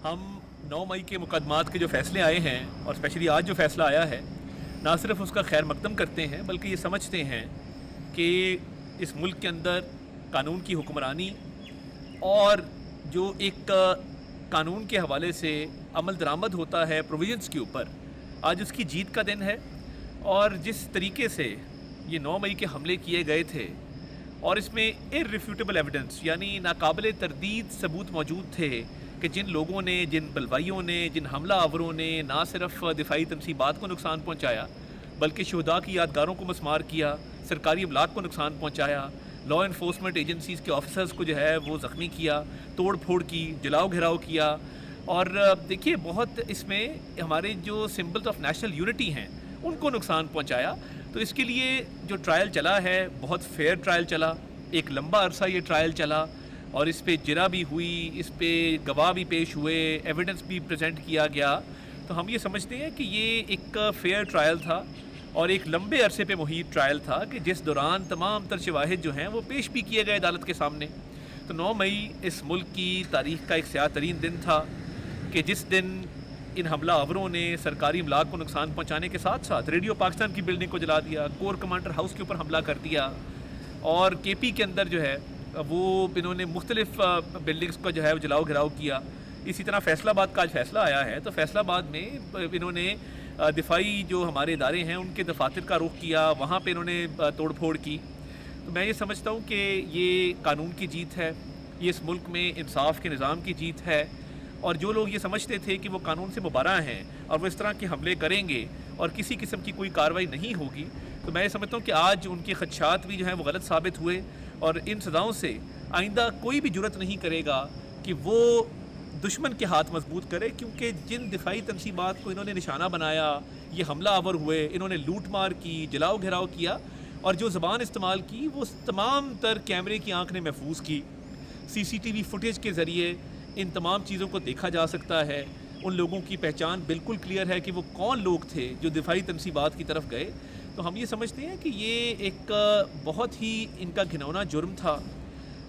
हम 9 मई के मुकदमात के जो फ़ैसले आए हैं और स्पेशली आज जो फ़ैसला आया है, ना सिर्फ उसका खैर मकदम करते हैं बल्कि ये समझते हैं कि इस मुल्क के अंदर कानून की हुक्मरानी और जो एक कानून के हवाले से अमल दरामद होता है प्रोविजंस के ऊपर, आज उसकी जीत का दिन है। और जिस तरीके से ये 9 मई के हमले किए गए थे और इसमें इररिफ्यूटेबल एविडेंस यानी नाकाबिल तरदीद सबूत मौजूद थे कि जिन लोगों ने, जिन बलवाइयों ने, जिन हमला आवरों ने ना सिर्फ दिफाई तनसीबात को नुकसान पहुँचाया बल्कि शुहदा की यादगारों को मस्मार किया, सरकारी अमलाक को नुकसान पहुँचाया, लॉ इन्फोर्समेंट एजेंसीज़ के ऑफिसर्स को जो है वो ज़ख्मी किया, तोड़ फोड़ की, जलाओ घिराव किया। और देखिए, बहुत इसमें हमारे जो सिंबल्स ऑफ नेशनल यूनिटी हैं उनको नुकसान पहुंचाया। तो इसके लिए जो ट्रायल चला है बहुत फेयर ट्रायल चला, एक लंबा अरसा ये ट्रायल चला और इस पे जिरा भी हुई, इस पे गवाह भी पेश हुए, एविडेंस भी प्रेजेंट किया गया। तो हम ये समझते हैं कि ये एक फेयर ट्रायल था और एक लंबे अरसे पे मुहित ट्रायल था कि जिस दौरान तमाम तर शवाहिद जो हैं वो पेश भी किए गए अदालत के सामने। तो 9 मई इस मुल्क की तारीख़ का एक स्याह तरीन दिन था कि जिस दिन इन हमला आवरों ने सरकारी अमलाक को नुकसान पहुंचाने के साथ साथ रेडियो पाकिस्तान की बिल्डिंग को जला दिया, कोर कमांडर हाउस के ऊपर हमला कर दिया और केपी के अंदर जो है वो इन्होंने मुख्तलिफ बिल्डिंग्स को जो है वो जलाओ घिराव किया। इसी तरह फैसलाबाद का आज फैसला आया है, तो फैसलाबाद में इन्होंने दिफाई जो हमारे इदारे हैं उनके दफातर का रुख किया, वहाँ पर इन्होंने तोड़ फोड़ की। तो मैं ये समझता हूँ कि ये कानून की जीत है, ये इस मुल्क में इंसाफ के निज़ाम की जीत है। और जो लोग ये समझते थे कि वो कानून से मुबारा हैं और वो इस तरह के हमले करेंगे और किसी किस्म की कोई कार्रवाई नहीं होगी, तो मैं ये समझता हूँ कि आज उनके खदशात भी जो हैं वो गलत साबित हुए और इन सज़ाओं से आइंदा कोई भी जुर्रत नहीं करेगा कि वो दुश्मन के हाथ मजबूत करे, क्योंकि जिन दिफाई तनसीबात को इन्होंने निशाना बनाया, ये हमला आवर हुए, इन्होंने लूट मार की, जलाओ घिराव किया और जो ज़बान इस्तेमाल की वो तमाम तर कैमरे की आँख ने महफूज की। CCTV फुटेज के ज़रिए इन तमाम चीज़ों को देखा जा सकता है। उन लोगों की पहचान बिल्कुल क्लियर है कि वो कौन लोग थे जो दिफाई तनसीबात की तरफ गए। तो हम ये समझते हैं कि ये एक बहुत ही इनका घिनौना जुर्म था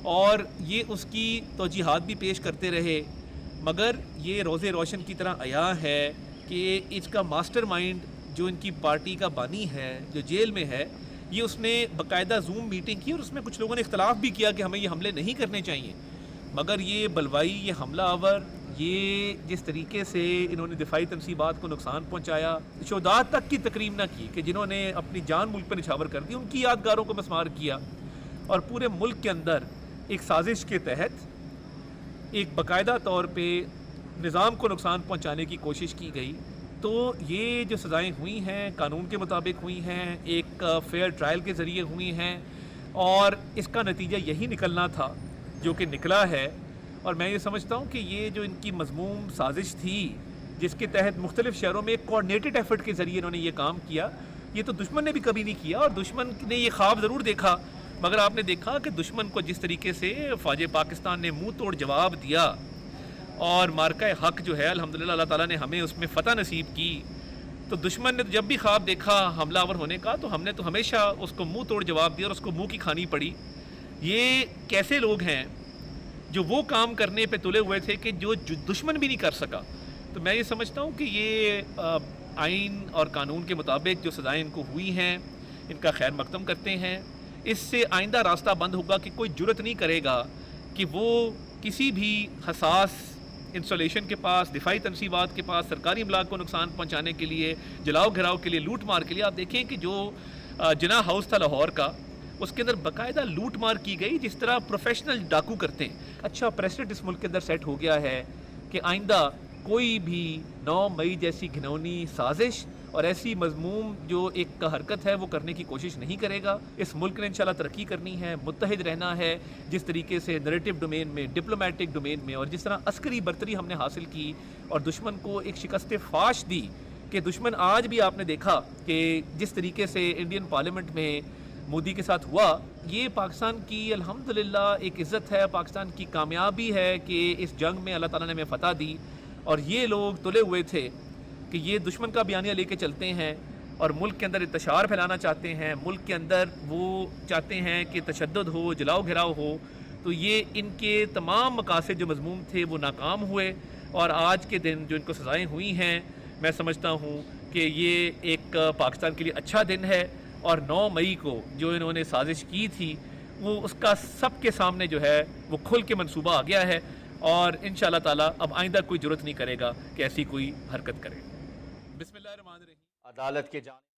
और ये उसकी तौजीहात भी पेश करते रहे, मगर ये रोज़े रोशन की तरह आया है कि इसका मास्टरमाइंड जो इनकी पार्टी का बानी है, जो जेल में है, ये उसने बाकायदा जूम मीटिंग की और उसमें कुछ लोगों ने इख्तलाफ भी किया कि हमें ये हमले नहीं करने चाहिए, मगर ये बलवाई, ये हमला आवर, ये जिस तरीके से इन्होंने दिफाई तनसीबात को नुकसान पहुंचाया, शोदात तक की तकरीम ना की कि जिन्होंने अपनी जान मुल्क पर निछावर कर दी, उनकी यादगारों को मस्मार किया और पूरे मुल्क के अंदर एक साजिश के तहत एक बाकायदा तौर पे निज़ाम को नुकसान पहुंचाने की कोशिश की गई। तो ये जो सज़ाएँ हुई हैं कानून के मुताबिक हुई हैं, एक फेयर ट्रायल के ज़रिए हुई हैं और इसका नतीजा यही निकलना था जो कि निकला है। और मैं ये समझता हूँ कि ये जो इनकी मज़मूम साजिश थी जिसके तहत मुख्तलिफ़ शहरों में एक कोऑर्डिनेटेड एफर्ट के ज़रिए इन्होंने ये काम किया, ये तो दुश्मन ने भी कभी नहीं किया। और दुश्मन ने ये ख्वाब ज़रूर देखा, मगर आपने देखा कि दुश्मन को जिस तरीके से फ़ौज पाकिस्तान ने मुँह तोड़ जवाब दिया और मार्का हक़ जो है अल्हम्दुलिल्लाह अल्लाह ताला ने हमें उसमें फ़तह नसीब की। तो दुश्मन ने जब भी ख्वाब देखा हमलावर होने का, तो हमने तो हमेशा उसको मुँह तोड़ जवाब दिया और उसको मुँह की खानी पड़ी। ये कैसे लोग हैं जो वो काम करने पे तुले हुए थे कि जो दुश्मन भी नहीं कर सका। तो मैं ये समझता हूँ कि ये आइन और कानून के मुताबिक जो सज़ाएँ इनको हुई हैं इनका खैर मकदम करते हैं। इससे आइंदा रास्ता बंद होगा कि कोई जुर्रत नहीं करेगा कि वो किसी भी हसास इंस्टॉलेशन के पास, दिफाई तनसीबात के पास, सरकारी अमलाक को नुकसान पहुँचाने के लिए, जलाओ घिराव के लिए, लूट मार के लिए। आप देखें कि जो जिना हाउस था लाहौर का, उसके अंदर बाकायदा लूट मार की गई जिस तरह प्रोफेशनल डाकू करते हैं। अच्छा प्रेसिडेंट इस मुल्क के अंदर सेट हो गया है कि आइंदा कोई भी 9 मई जैसी घिनौनी साजिश और ऐसी मजमूम जो एक हरकत है वो करने की कोशिश नहीं करेगा। इस मुल्क ने इंशाल्लाह तरक्की करनी है, मुत्तहिद रहना है, जिस तरीके से नैरेटिव डोमेन में, डिप्लोमेटिक डोमेन में और जिस तरह अस्करी बर्तरी हमने हासिल की और दुश्मन को एक शिकस्त फाश दी कि दुश्मन आज भी आपने देखा कि जिस तरीके से इंडियन पार्लियामेंट में मोदी के साथ हुआ, ये पाकिस्तान की अल्हम्दुलिल्लाह एक इज़्ज़त है, पाकिस्तान की कामयाबी है कि इस जंग में अल्लाह ताला ने हमें फ़तह दी। और ये लोग तुले हुए थे कि ये दुश्मन का बयानिया लेके चलते हैं और मुल्क के अंदर इंतशार फैलाना चाहते हैं, मुल्क के अंदर वो चाहते हैं कि तशद्दुद हो, जलाओ घिराव हो। तो ये इनके तमाम मकासद जो मज़मूम थे वो नाकाम हुए। اور آج کے دن جو ان کو سزائیں ہوئی ہیں میں سمجھتا ہوں کہ یہ ایک پاکستان کے لیے اچھا دن ہے، اور 9 مئی کو جو انہوں نے سازش کی تھی وہ اس کا سب کے سامنے جو ہے وہ کھل کے منصوبہ آ گیا ہے، اور انشاءاللہ تعالی اب آئندہ کوئی جرت نہیں کرے گا کہ ایسی کوئی حرکت کرے. بسم اللہ الرحمن الرحیم. عدالت کے جانب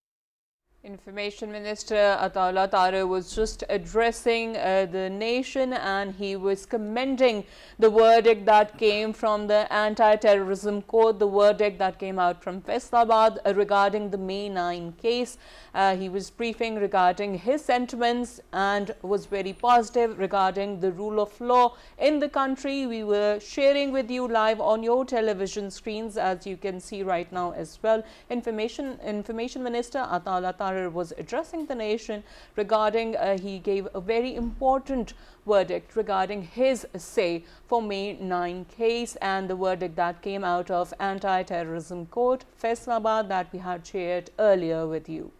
Information Minister Ataullah Tare was just addressing the nation, and he was commending the verdict that came from the anti-terrorism court, the verdict that came out from Faisalabad regarding the May 9 case. He was briefing regarding his sentiments and was very positive regarding the rule of law in the country. We were sharing with you live on your television screens, as you can see right now as well. Information Minister Ataullah Tare was addressing the nation regarding, he gave a very important verdict regarding his say for May 9 case, and the verdict that came out of anti-terrorism court Faisalabad that we had shared earlier with you.